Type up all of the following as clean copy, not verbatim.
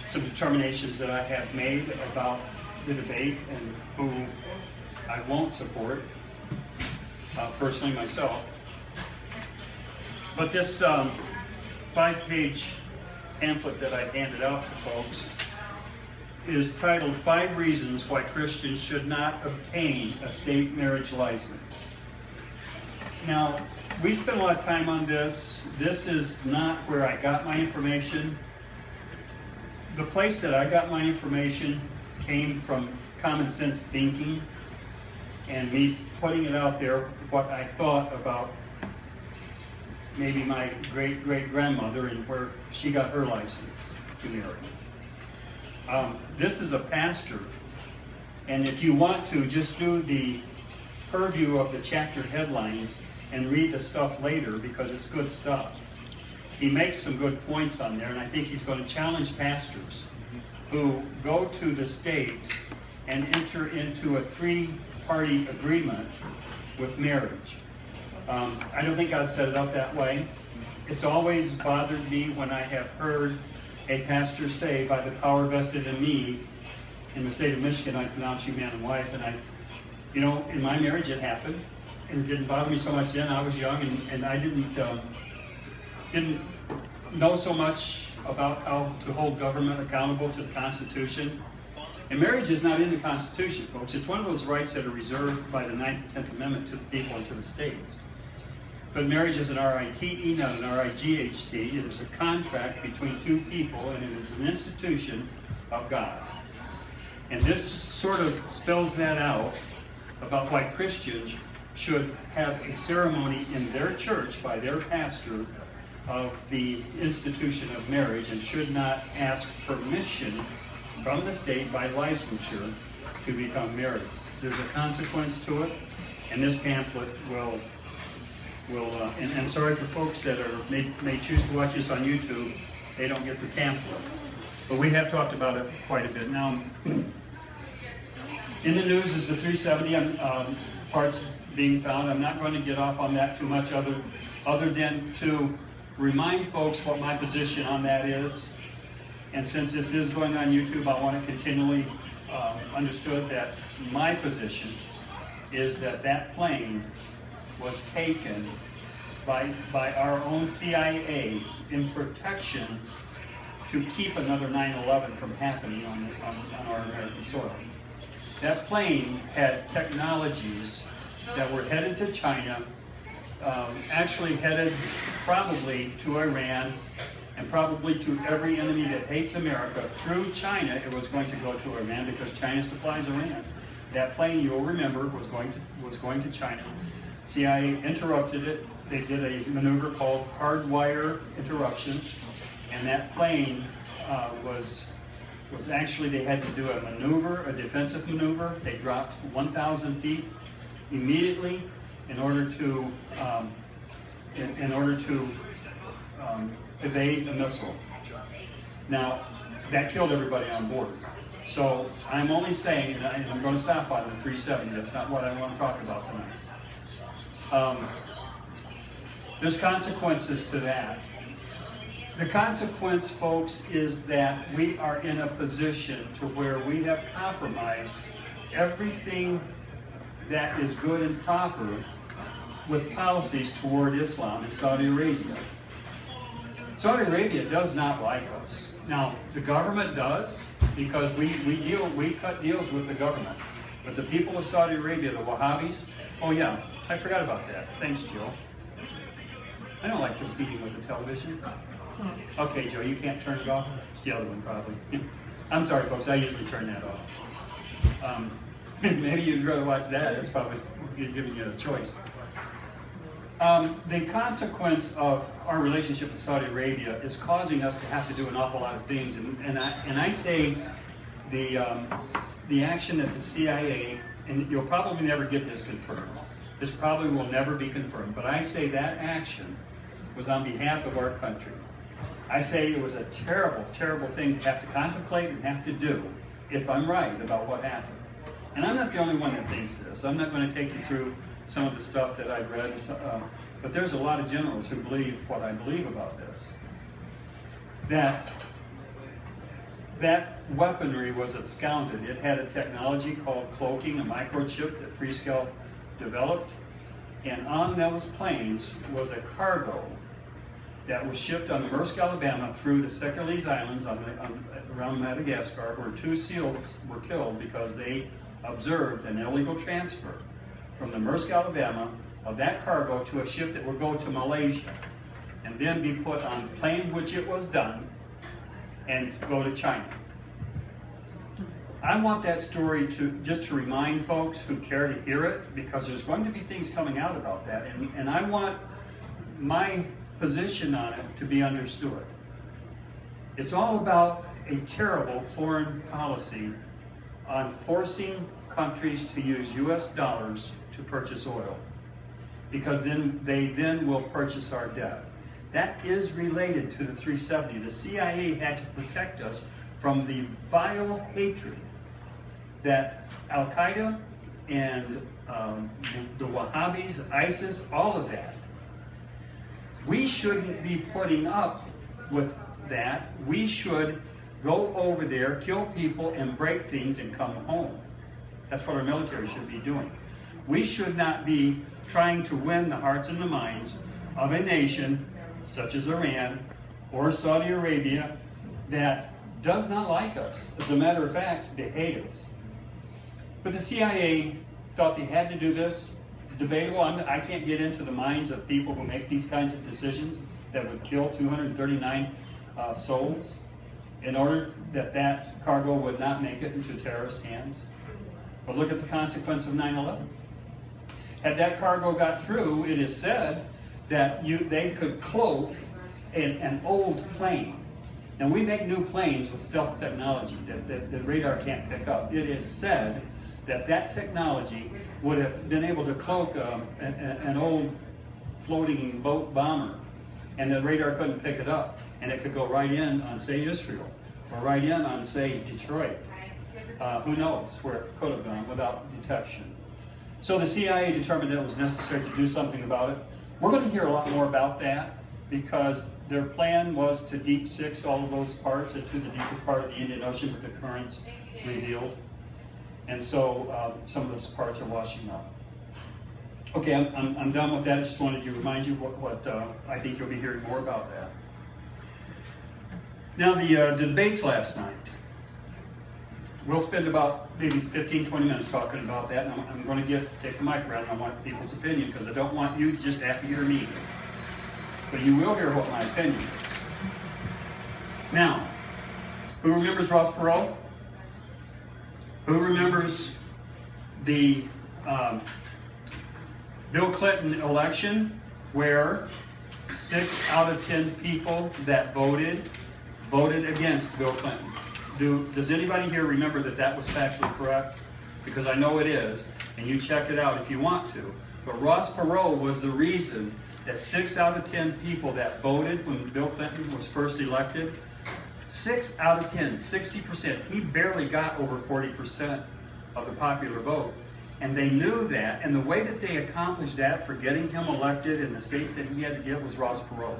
some determinations that I have made about the debate and who I won't support, personally myself. But this 5-page pamphlet that I handed out to folks is titled 5 Reasons Why Christians Should Not Obtain a State Marriage License. Now, we spent a lot of time on this. This is not where I got my information. The place that I got my information came from common sense thinking and me putting it out there, what I thought about maybe my great-great-grandmother and where she got her license to marry. This is a pastor, and if you want to, just do the purview of the chapter headlines and read the stuff later, because it's good stuff. He makes some good points on there, and I think he's going to challenge pastors who go to the state and enter into a 3-party agreement with marriage. I don't think God set it up that way. It's always bothered me when I have heard a pastor say, by the power vested in me, in the state of Michigan, I pronounce you man and wife, and in my marriage it happened, and it didn't bother me so much then. I was young, and I didn't know so much about how to hold government accountable to the Constitution. And marriage is not in the Constitution, folks. It's one of those rights that are reserved by the 9th and 10th Amendment to the people and to the states. But marriage is an RITE, not an RIGHT. It is a contract between 2 people, and it is an institution of God. And this sort of spells that out about why Christians should have a ceremony in their church by their pastor of the institution of marriage, and should not ask permission from the state by licensure to become married. There's a consequence to it, and this pamphlet will and sorry for folks that may choose to watch this on YouTube, they don't get the pamphlet. But we have talked about it quite a bit. Now, in the news is the 370 parts being found. I'm not going to get off on that too much other than to remind folks what my position on that is. And since this is going on YouTube, I want it continually understood that my position is that that plane was taken by our own CIA in protection to keep another 9/11 from happening on our American soil. That plane had technologies that were headed to China, actually headed probably to Iran, and probably to every enemy that hates America. Through China, it was going to go to Iran because China supplies Iran. That plane, you'll remember, was going to China. CIA interrupted it. They did a maneuver called hardwire interruption, and that plane was actually, they had to do a maneuver, a defensive maneuver. They dropped 1,000 feet immediately in order to evade a missile. Now, that killed everybody on board. So I'm only saying, and I'm going to stop on the 370, that's not what I want to talk about tonight. There's consequences to that. The consequence, folks, is that we are in a position to where we have compromised everything that is good and proper with policies toward Islam in Saudi Arabia. Saudi Arabia does not like us. Now, the government does, because we cut deals with the government. But the people of Saudi Arabia, the Wahhabis, oh yeah, I forgot about that. Thanks, Joe. I don't like competing with the television. Okay, Joe, you can't turn it off? It's the other one, probably. I'm sorry, folks, I usually turn that off. Maybe you'd rather watch that. That's probably giving you a choice. The consequence of our relationship with Saudi Arabia is causing us to have to do an awful lot of things, and I say the action that the CIA, and you'll probably never get this confirmed. This probably will never be confirmed, but I say that action was on behalf of our country. I say it was a terrible, terrible thing to have to contemplate and have to do, if I'm right about what happened. And I'm not the only one that thinks this. I'm not going to take you through some of the stuff that I've read, but there's a lot of generals who believe what I believe about this. That that weaponry was absconded. It had a technology called cloaking, a microchip that Freescale developed. And on those planes was a cargo that was shipped on the Maersk, Alabama through the Securles Islands around Madagascar, where 2 SEALs were killed because they observed an illegal transfer from the Maersk, Alabama of that cargo to a ship that would go to Malaysia and then be put on the plane which it was done and go to China. I want that story just to remind folks who care to hear it, because there's going to be things coming out about that, and I want my position on it to be understood. It's all about a terrible foreign policy on forcing countries to use US dollars to purchase oil, because then they will purchase our debt. That is related to the 370. The CIA had to protect us from the vile hatred that Al-Qaeda and the Wahhabis, ISIS, all of that. We shouldn't be putting up with that. We should go over there, kill people, and break things and come home. That's what our military should be doing. We should not be trying to win the hearts and the minds of a nation such as Iran or Saudi Arabia that does not like us. As a matter of fact, they hate us. But the CIA thought they had to do this. Debatable. I can't get into the minds of people who make these kinds of decisions that would kill 239 souls in order that that cargo would not make it into terrorist hands. But look at the consequence of 9/11. Had that cargo got through, it is said that they could cloak an old plane. Now, we make new planes with stealth technology that the radar can't pick up. It is said that technology would have been able to cloak an old floating boat bomber, and the radar couldn't pick it up, and it could go right in on, say, Israel, or right in on, say, Detroit. Who knows where it could have gone without detection. So the CIA determined that it was necessary to do something about it. We're going to hear a lot more about that, because their plan was to deep six all of those parts into the deepest part of the Indian Ocean with the currents revealed. And so some of those parts are washing up. Okay, I'm done with that. I just wanted to remind you what I think you'll be hearing more about that. Now, the debates last night. We'll spend about maybe 15, 20 minutes talking about that. And I'm going to take the mic around, and I want people's opinion, because I don't want you to just have to hear me. But you will hear what my opinion is. Now, who remembers Ross Perot? Who remembers the Bill Clinton election, where 6 out of 10 people that voted against Bill Clinton? Does anybody here remember that was factually correct? Because I know it is, and you check it out if you want to. But Ross Perot was the reason that 6 out of 10 people that voted when Bill Clinton was first elected, 6 out of 10, 60%, he barely got over 40% of the popular vote. And they knew that, and the way that they accomplished that for getting him elected in the states that he had to get was Ross Perot.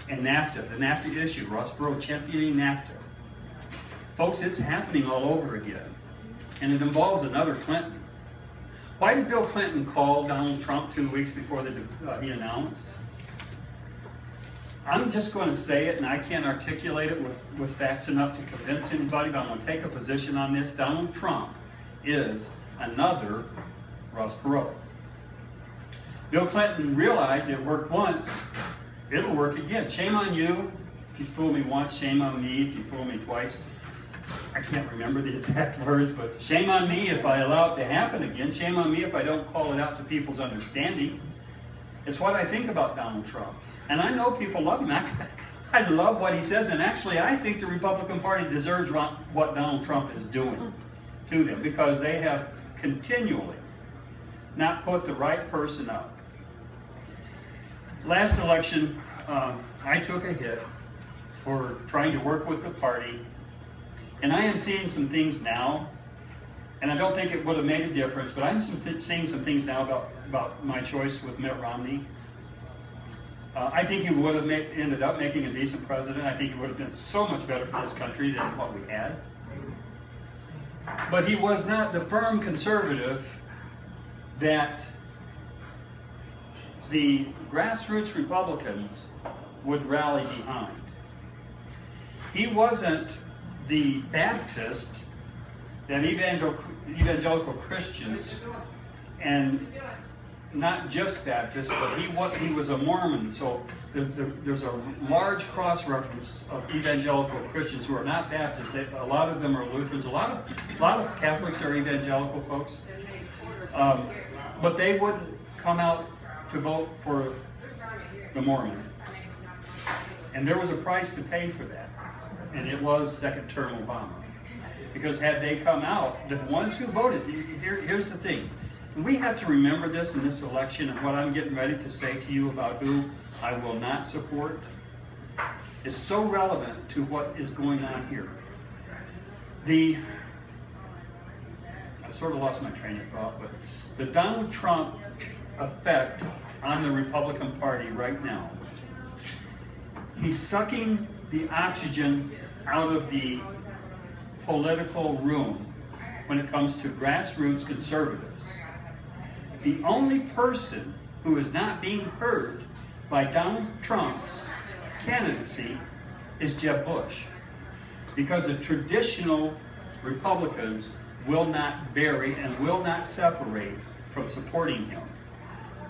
And NAFTA, the NAFTA issue, Ross Perot championing NAFTA. Folks, it's happening all over again. And it involves another Clinton. Why did Bill Clinton call Donald Trump 2 weeks before he announced? I'm just going to say it, and I can't articulate it with facts enough to convince anybody, but I'm going to take a position on this. Donald Trump is another Ross Perot. Bill Clinton realized it worked once, it'll work again. Shame on you if you fool me once, shame on me if you fool me twice. I can't remember the exact words, but shame on me if I allow it to happen again. Shame on me if I don't call it out to people's understanding. It's what I think about Donald Trump. And I know people love him. I love what he says, and actually I think the Republican Party deserves what Donald Trump is doing to them, because they have continually not put the right person up. Last election, I took a hit for trying to work with the party, and I am seeing some things now, and I don't think it would have made a difference, but I'm seeing some things now about my choice with Mitt Romney. I think he would have ended up making a decent president. I think he would have been so much better for this country than what we had. But he was not the firm conservative that the grassroots Republicans would rally behind. He wasn't the Baptist that evangelical Christians, and not just Baptist, but he was a Mormon. So there's a large cross-reference of evangelical Christians who are not Baptists. A lot of them are Lutherans. A lot of Catholics are evangelical folks. But they wouldn't come out to vote for the Mormon. And there was a price to pay for that. And it was second-term Obama. Because had they come out, the ones who voted, here's the thing. We have to remember this in this election, and what I'm getting ready to say to you about who I will not support is so relevant to what is going on here. I sort of lost my train of thought, but the Donald Trump effect on the Republican Party right now, he's sucking the oxygen out of the political room when it comes to grassroots conservatives. The only person who is not being heard by Donald Trump's candidacy is Jeb Bush, because the traditional Republicans will not vary and will not separate from supporting him.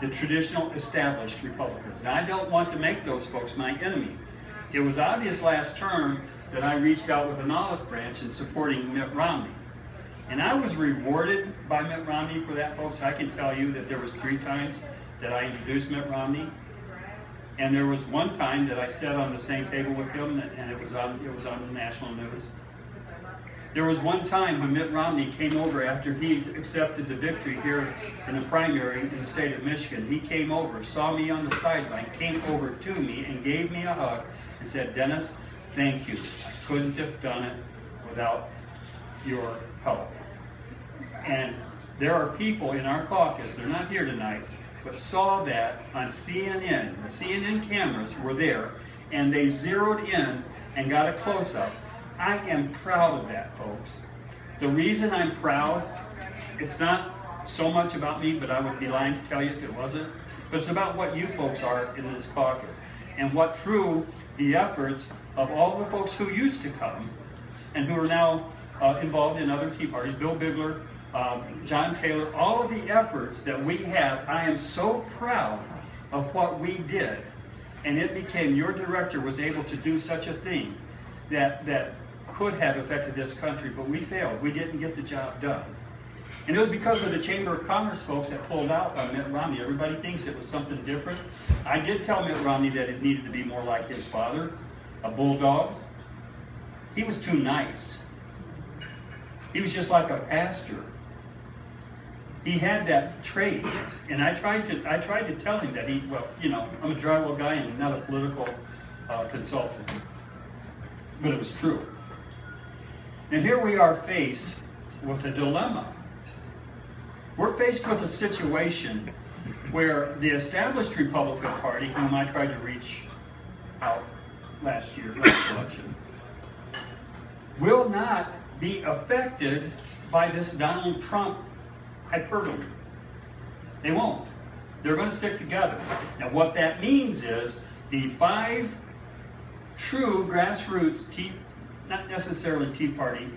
The traditional established Republicans. Now, I don't want to make those folks my enemy. It was obvious last term that I reached out with an olive branch in supporting Mitt Romney. And I was rewarded by Mitt Romney for that, folks. I can tell you that there was 3 times that I introduced Mitt Romney. And there was one time that I sat on the same table with him, and it was on the national news. There was one time when Mitt Romney came over after he accepted the victory here in the primary in the state of Michigan. He came over, saw me on the sideline, came over to me and gave me a hug and said, "Dennis, thank you. I couldn't have done it without your help." And there are people in our caucus, they're not here tonight, but saw that on CNN. The CNN cameras were there, and they zeroed in and got a close-up. I am proud of that, folks. The reason I'm proud, it's not so much about me, but I would be lying to tell you if it wasn't, but it's about what you folks are in this caucus, and what through the efforts of all the folks who used to come, and who are now involved in other Tea parties, Bill Bigler, John Taylor, all of the efforts that we have, I am so proud of what we did. And it became, your director was able to do such a thing that could have affected this country, but we failed. We didn't get the job done. And it was because of the Chamber of Commerce folks that pulled out on Mitt Romney. Everybody thinks it was something different. I did tell Mitt Romney that it needed to be more like his father, a bulldog. He was too nice. He was just like a pastor. He had that trait, and I tried to tell him that I'm a drywall guy and not a political consultant, but it was true. And here we are faced with a dilemma. We're faced with a situation where the established Republican Party, whom I tried to reach out last election, will not be affected by this Donald Trump hyperbole. They won't. They're going to stick together. Now, what that means is the 5 true grassroots not necessarily Tea Party,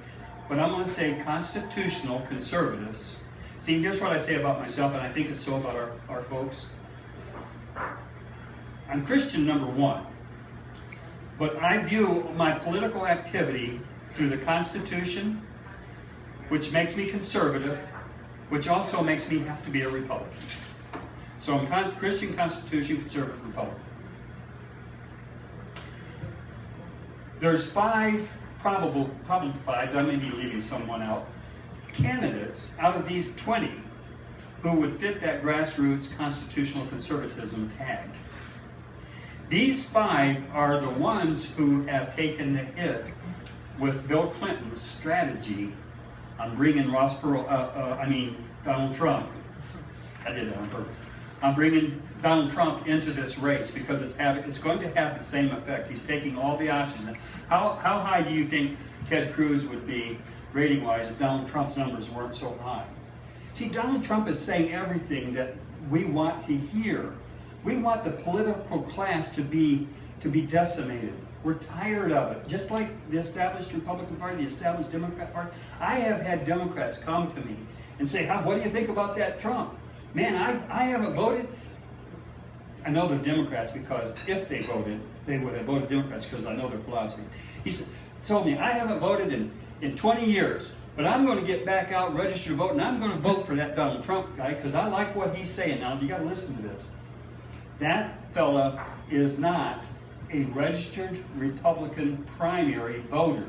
but I'm going to say constitutional conservatives. See, here's what I say about myself, and I think it's so about our folks. I'm Christian, number 1, but I view my political activity through the Constitution, which makes me conservative, which also makes me have to be a Republican. So I'm Christian, Constitution, conservative, Republican. There's 5, probably 5, I may be leaving someone out, candidates out of these 20 who would fit that grassroots constitutional conservatism tag. These 5 are the ones who have taken the hit with Bill Clinton's strategy on bringing Donald Trump, I did that on purpose, on bringing Donald Trump into this race because it's going to have the same effect. He's taking all the options. How high do you think Ted Cruz would be rating-wise if Donald Trump's numbers weren't so high? See, Donald Trump is saying everything that we want to hear. We want the political class to be decimated. We're tired of it. Just like the established Republican Party, the established Democrat Party. I have had Democrats come to me and say, what do you think about that Trump? Man, I haven't voted. I know they're Democrats because if they voted, they would have voted Democrats because I know their philosophy. He told me, I haven't voted in 20 years, but I'm going to get back out, register to vote, and I'm going to vote for that Donald Trump guy because I like what he's saying. Now, you got to listen to this. That fella is not a registered Republican primary voter.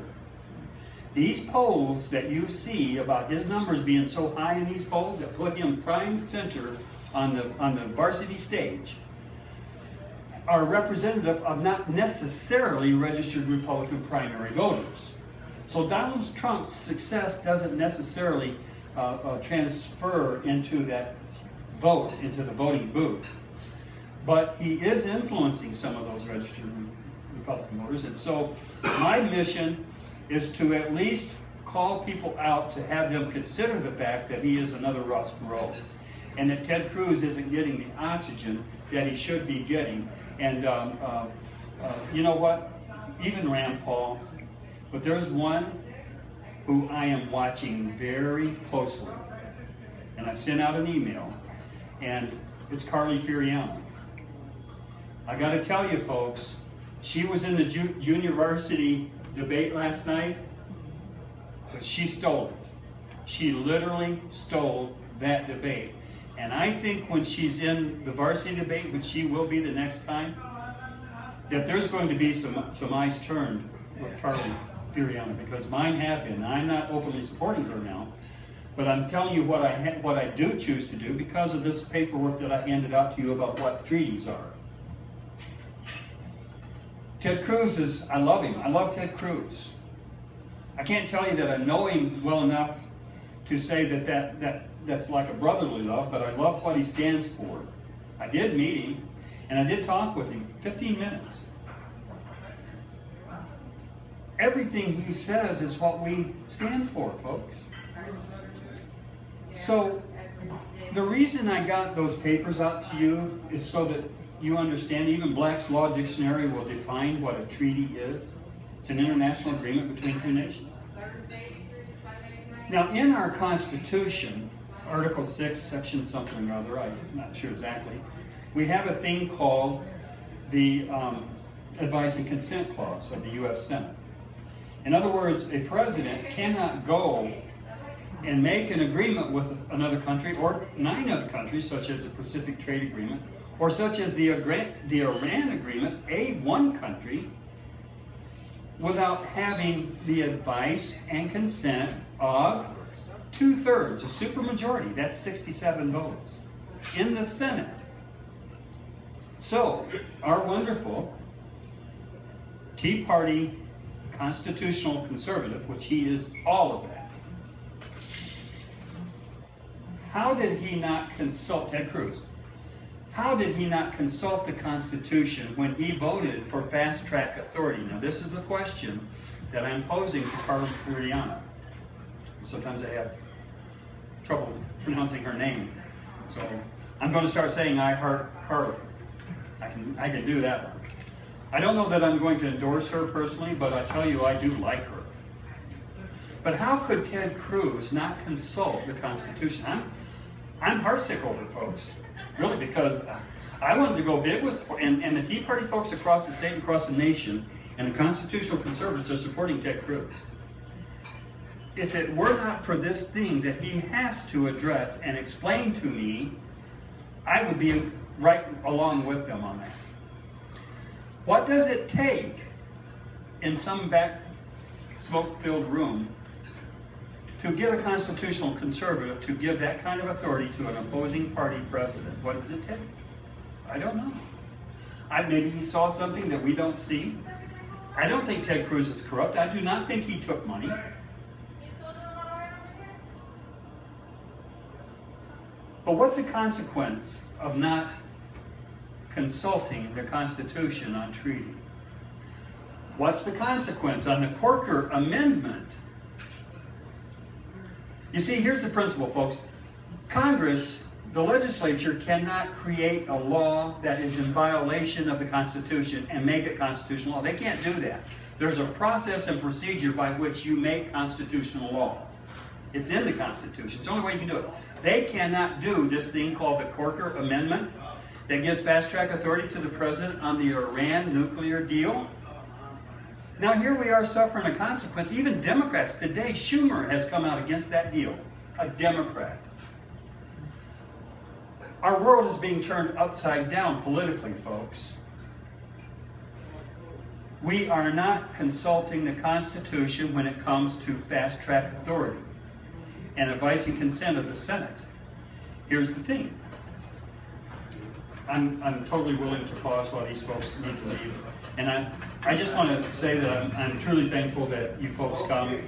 These polls that you see about his numbers being so high in these polls that put him prime center on the varsity stage are representative of not necessarily registered Republican primary voters. So Donald Trump's success doesn't necessarily transfer into that vote, into the voting booth. But he is influencing some of those registered Republican voters. And so my mission is to at least call people out to have them consider the fact that he is another Ross Perot and that Ted Cruz isn't getting the oxygen that he should be getting. And you know what? Even Rand Paul, but there's one who I am watching very closely. And I've sent out an email, and it's Carly Fiorina. I got to tell you, folks, she was in the junior varsity debate last night, but she stole it. She literally stole that debate. And I think when she's in the varsity debate, which she will be the next time, that there's going to be some eyes turned with Carly Fiorina, because mine have been. I'm not openly supporting her now, but I'm telling you what I do choose to do because of this paperwork that I handed out to you about what treaties are. Ted Cruz is, I love him. I love Ted Cruz. I can't tell you that I know him well enough to say that's like a brotherly love, but I love what he stands for. I did meet him, and I did talk with him 15 minutes. Everything he says is what we stand for, folks. So the reason I got those papers out to you is so that you understand, even Black's Law Dictionary will define what a treaty is. It's an international agreement between two nations. Now, in our Constitution, Article 6, Section something or other, I'm not sure exactly, we have a thing called the Advice and Consent Clause of the U.S. Senate. In other words, a president cannot go and make an agreement with another country or 9 other countries, such as the Pacific Trade Agreement, or such as the Iran Agreement, one country, without having the advice and consent of 2/3, a supermajority, that's 67 votes, in the Senate. So, our wonderful Tea Party constitutional conservative, which he is all of that, how did he not consult, Ted Cruz, how did he not consult the Constitution when he voted for fast-track authority? Now, this is the question that I'm posing to Carly Fiorina. Sometimes I have trouble pronouncing her name, so I'm going to start saying I heart Carly. I can do that one. I don't know that I'm going to endorse her personally, but I tell you I do like her. But how could Ted Cruz not consult the Constitution? I'm heartsick over it, folks. Really, because I wanted to go big with, and the Tea Party folks across the state and across the nation, and the constitutional conservatives are supporting Ted Cruz. If it were not for this thing that he has to address and explain to me, I would be right along with them on that. What does it take in some back smoke-filled room to get a constitutional conservative to give that kind of authority to an opposing party president? What does it take? I don't know. Maybe he saw something that we don't see. I don't think Ted Cruz is corrupt. I do not think he took money. But what's the consequence of not consulting the Constitution on treaty? What's the consequence on the Corker Amendment? You see, here's the principle, folks. Congress, the legislature, cannot create a law that is in violation of the Constitution and make it constitutional law. They can't do that. There's a process and procedure by which you make constitutional law. It's in the Constitution. It's the only way you can do it. They cannot do this thing called the Corker Amendment that gives fast-track authority to the president on the Iran nuclear deal. Now here we are suffering a consequence. Even Democrats today, Schumer has come out against that deal. A Democrat. Our world is being turned upside down politically, folks. We are not consulting the Constitution when it comes to fast-track authority and advice and consent of the Senate. Here's the thing. I'm totally willing to pause while these folks need to leave. And I just want to say that I'm truly thankful that you folks come.